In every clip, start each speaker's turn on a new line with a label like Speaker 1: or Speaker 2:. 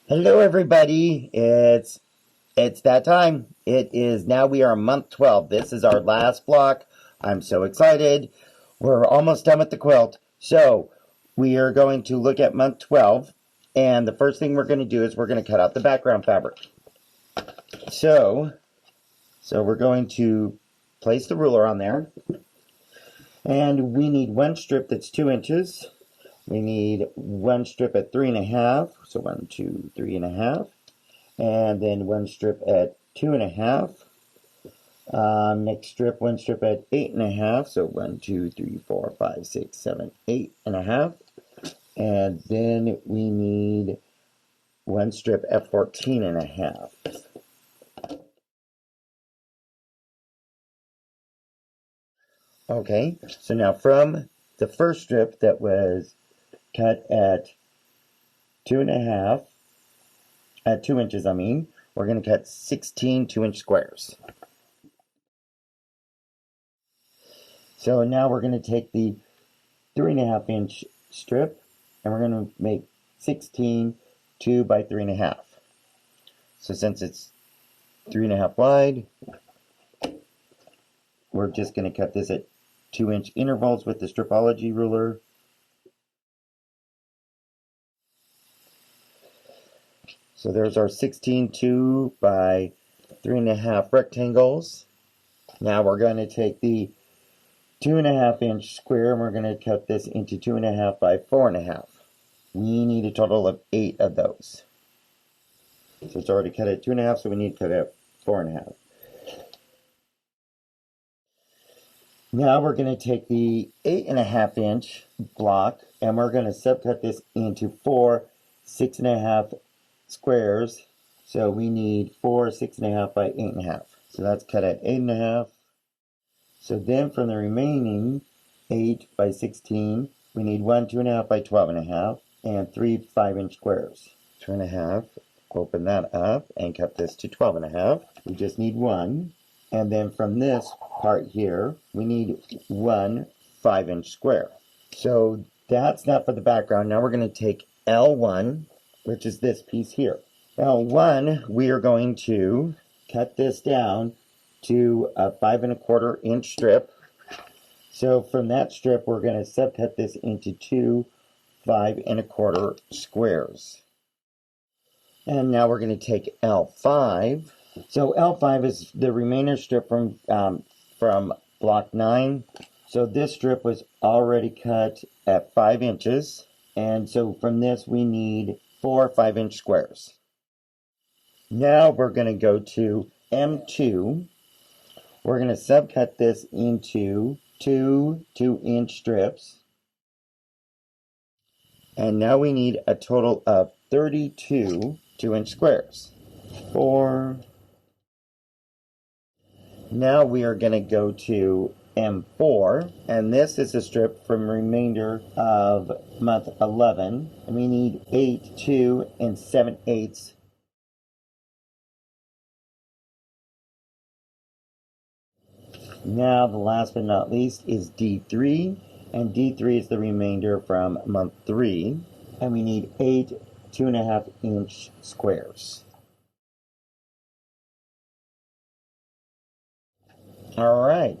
Speaker 1: Hello everybody, it's that time. It is now we are month 12. This is our last block. I'm so excited. We're almost done with the quilt. So we are going to look at month 12, and the first thing we're going to do is we're going to cut out the background fabric. So we're going to place the ruler on there, and we need one strip that's 2 inches. We need one strip at 3.5, so 1, 2, 3.5. And then one strip at 2.5. Next strip, one strip at 8.5. So 1, 2, 3, 4, 5, 6, 7, 8.5. And then we need one strip at 14.5. Okay, so now from the first strip that was cut at 2.5, at 2 inches, we're going to cut 16 2-inch squares. So now we're going to take the 3.5-inch strip and we're going to make 16 2 by 3.5. So since it's 3.5 wide, we're just going to cut this at 2-inch intervals with the stripology ruler. So there's our 16 2 by 3.5 rectangles. Now we're going to take the 2.5-inch square and we're going to cut this into 2.5 by 4.5. We need a total of 8 of those. So it's already cut at 2.5, so we need to cut it at 4.5. Now we're going to take the 8.5-inch block and we're going to subcut this into 4 6.5 squares. So we need 4 6.5 by 8.5. So that's cut at 8.5. So then from the remaining 8 by 16, we need 1 2.5 by 12.5 and 3 5-inch squares. 2.5. Open that up and cut this to 12.5. We just need 1. And then from this part here, we need 1 5-inch square. So that's not for the background. Now we're going to take L1, which is this piece here. L1, we are going to cut this down to a 5.25 inch strip. So from that strip, we're going to subcut this into 2 5.25 squares. And now we're going to take L5. So L5 is the remainder strip from block 9. So this strip was already cut at 5 inches. And so from this we need 4 5-inch squares. Now we're going to go to M2. We're going to subcut this into 2 2-inch strips. And now we need a total of 32 2-inch squares. 4. Now we are going to go to M4, and this is a strip from remainder of month 11, and we need 8 2 7/8. Now the last but not least is D3, and D3 is the remainder from month 3, and we need 8 2.5-inch squares. Alright,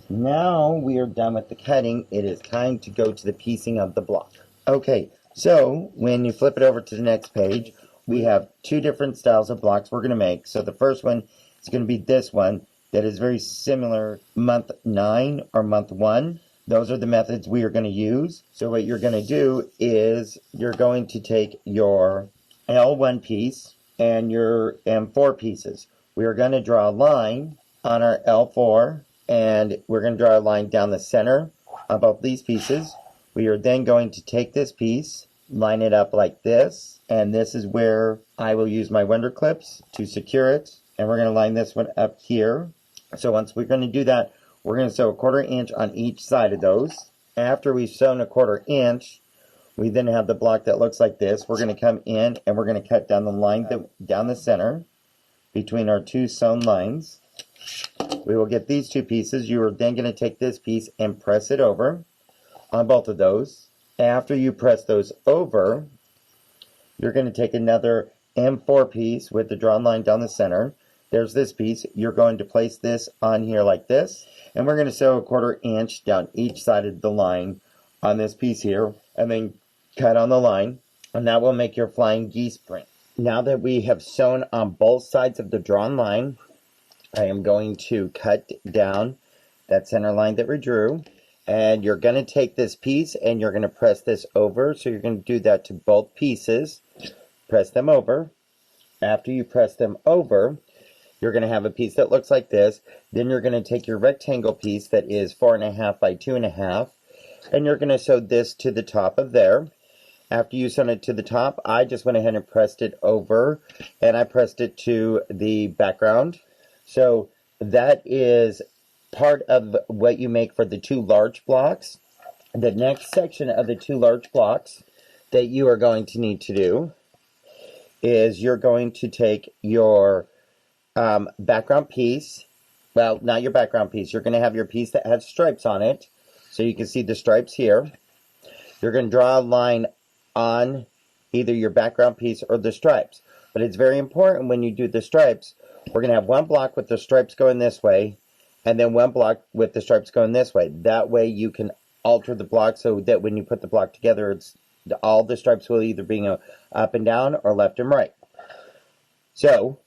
Speaker 1: now we are done with the cutting. It is time to go to the piecing of the block. Okay, so when you flip it over to the next page, we have 2 different styles of blocks we're going to make. So the first one is going to be this one that is very similar month 9 or month 1. Those are the methods we are going to use. So what you're going to do is you're going to take your L1 piece and your M4 pieces. We are going to draw a line on our L4, and we're going to draw a line down the center of both these pieces. We are then going to take this piece, line it up like this, and this is where I will use my Wonder Clips to secure it, and we're going to line this one up here. So once we're going to do that, we're going to sew a 1/4 inch on each side of those. After we've sewn a 1/4 inch, we then have the block that looks like this. We're going to come in and we're going to cut down the line down the center between our 2 sewn lines. We will get these 2 pieces. You are then going to take this piece and press it over on both of those. After you press those over, you're going to take another M4 piece with the drawn line down the center. There's this piece. You're going to place this on here like this, and we're going to sew a 1/4 inch down each side of the line on this piece here, and then cut on the line, and that will make your flying geese print. Now that we have sewn on both sides of the drawn line, I am going to cut down that center line that we drew, and you're going to take this piece and you're going to press this over. So you're going to do that to both pieces. Press them over. After you press them over, you're going to have a piece that looks like this. Then you're going to take your rectangle piece that is 4.5 by 2.5, and you're going to sew this to the top of there. After you sewn it to the top, I just went ahead and pressed it over, and I pressed it to the background. So that is part of what you make for the 2 large blocks. The next section of the 2 large blocks that you are going to need to do is you're going to take your background piece. Well, not your background piece. You're going to have your piece that has stripes on it. So you can see the stripes here. You're going to draw a line on either your background piece or the stripes. But it's very important when you do the stripes, we're going to have one block with the stripes going this way, and then one block with the stripes going this way. That way you can alter the block so that when you put the block together, it's all the stripes will either be up and down or left and right. So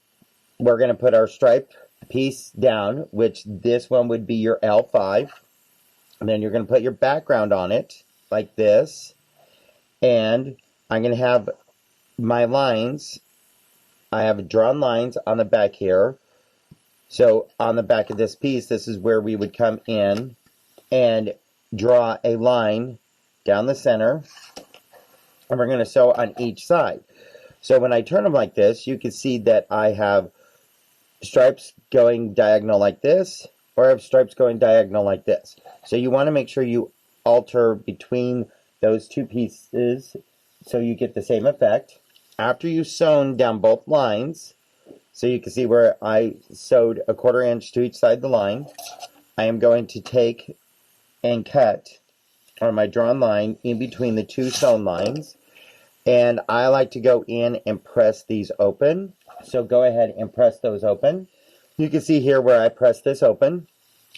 Speaker 1: we're going to put our stripe piece down, which this one would be your L5. And then you're going to put your background on it like this. And I'm going to have my lines. I have drawn lines on the back here. So on the back of this piece, this is where we would come in and draw a line down the center. And we're going to sew on each side. So when I turn them like this, you can see that I have stripes going diagonal like this, or I have stripes going diagonal like this. So you want to make sure you alter between those 2 pieces so you get the same effect. After you've sewn down both lines, so you can see where I sewed a 1/4 inch to each side of the line, I am going to take and cut on my drawn line in between the 2 sewn lines. And I like to go in and press these open. So go ahead and press those open. You can see here where I press this open.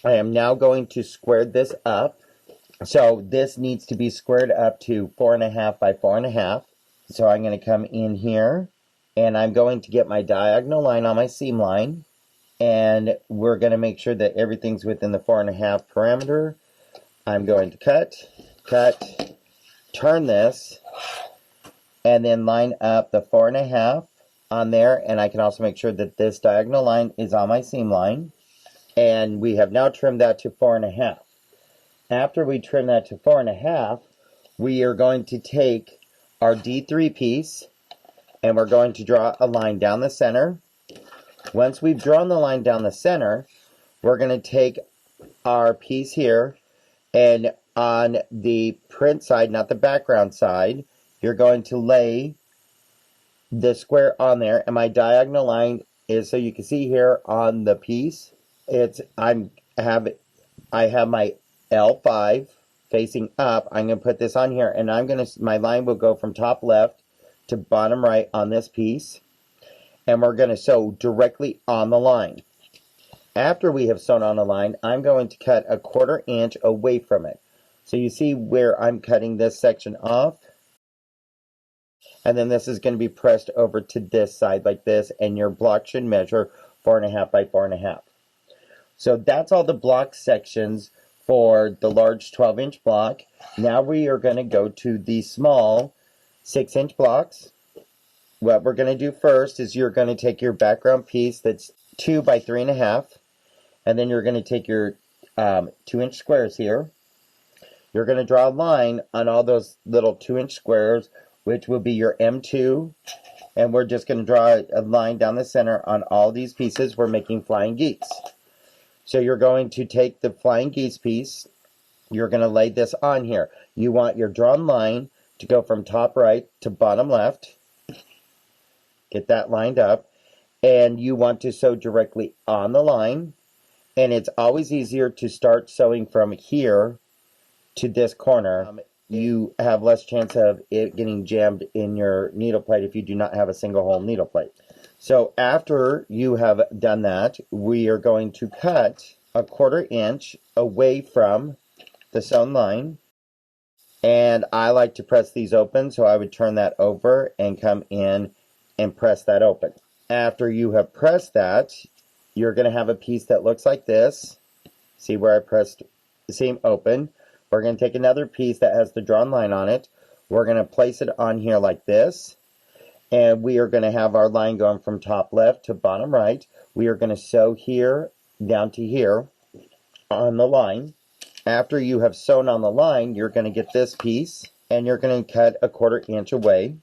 Speaker 1: I am now going to square this up. So this needs to be squared up to 4.5 by 4.5. So I'm going to come in here, and I'm going to get my diagonal line on my seam line, and we're going to make sure that everything's within the 4.5 parameter. I'm going to cut, turn this, and then line up the 4.5 on there, and I can also make sure that this diagonal line is on my seam line. And we have now trimmed that to 4.5. After we trim that to 4.5, we are going to take our D3 piece, and we're going to draw a line down the center. Once we've drawn the line down the center, we're going to take our piece here, and on the print side, not the background side, you're going to lay the square on there, and my diagonal line is, so you can see here on the piece, I have my L5 facing up. I'm going to put this on here, and my line will go from top left to bottom right on this piece, and we're going to sew directly on the line. After we have sewn on the line, I'm going to cut a 1/4 inch away from it. So you see where I'm cutting this section off, and then this is going to be pressed over to this side like this, and your block should measure 4.5 by 4.5. So that's all the block sections for the large 12-inch block. Now we are going to go to the small 6-inch blocks. What we're going to do first is you're going to take your background piece that's 2 by 3.5, and then you're going to take your 2-inch squares here. You're going to draw a line on all those little 2-inch squares, which will be your M2, and we're just going to draw a line down the center on all these pieces. We're making flying geese. So you're going to take the flying geese piece, you're going to lay this on here. You want your drawn line to go from top right to bottom left. Get that lined up. And you want to sew directly on the line. And it's always easier to start sewing from here to this corner. you have less chance of it getting jammed in your needle plate if you do not have a single hole needle plate. So after you have done that, we are going to cut a 1/4 inch away from the sewn line. And I like to press these open, so I would turn that over and come in and press that open. After you have pressed that, you're going to have a piece that looks like this. See where I pressed the seam open? We're going to take another piece that has the drawn line on it. We're going to place it on here like this. And we are going to have our line going from top left to bottom right. We are going to sew here down to here on the line. After you have sewn on the line, you're going to get this piece and you're going to cut a 1/4 inch away.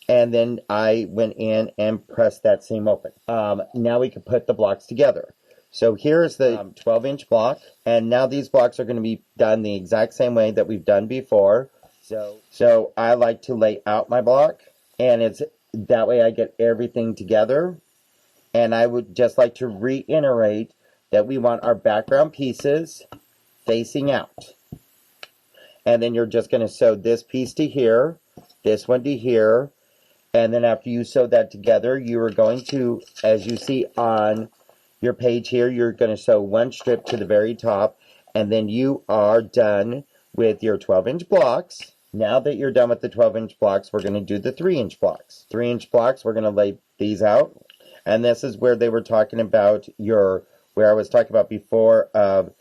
Speaker 1: And then I went in and pressed that seam open. Now we can put the blocks together. So here's the 12-inch block, and now these blocks are going to be done the exact same way that we've done before. So I like to lay out my block, and it's that way I get everything together. And I would just like to reiterate that we want our background pieces facing out. And then you're just going to sew this piece to here, this one to here, and then after you sew that together, you are going to, as you see on your page here, you're going to sew one strip to the very top, and then you are done with your 12-inch blocks. Now that you're done with the 12-inch blocks, we're going to do the 3-inch blocks. 3-inch blocks, we're going to lay these out, and this is where they were talking about where I was talking about before of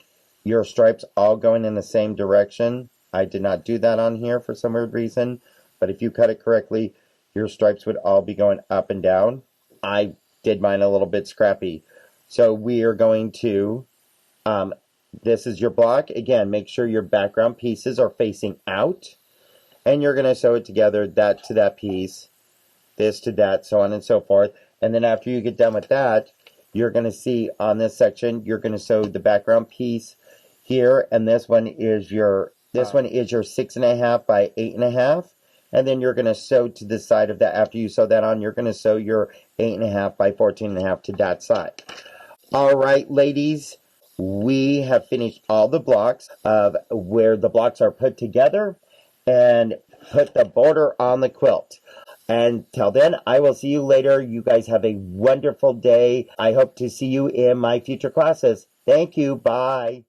Speaker 1: your stripes all going in the same direction. I did not do that on here for some weird reason, but if you cut it correctly, your stripes would all be going up and down. I did mine a little bit scrappy. So we are going to, this is your block. Again, make sure your background pieces are facing out. And you're going to sew it together, that to that piece, this to that, so on and so forth. And then after you get done with that, you're going to see on this section, you're going to sew the background piece here. And this one is your 6.5 by 8.5. And then you're going to sew to the side of that. After you sew that on, you're going to sew your 8.5 by 14.5 to that side. All right, ladies, we have finished all the blocks of where the blocks are put together and put the border on the quilt. Until then, I will see you later. You guys have a wonderful day. I hope to see you in my future classes. Thank you. Bye.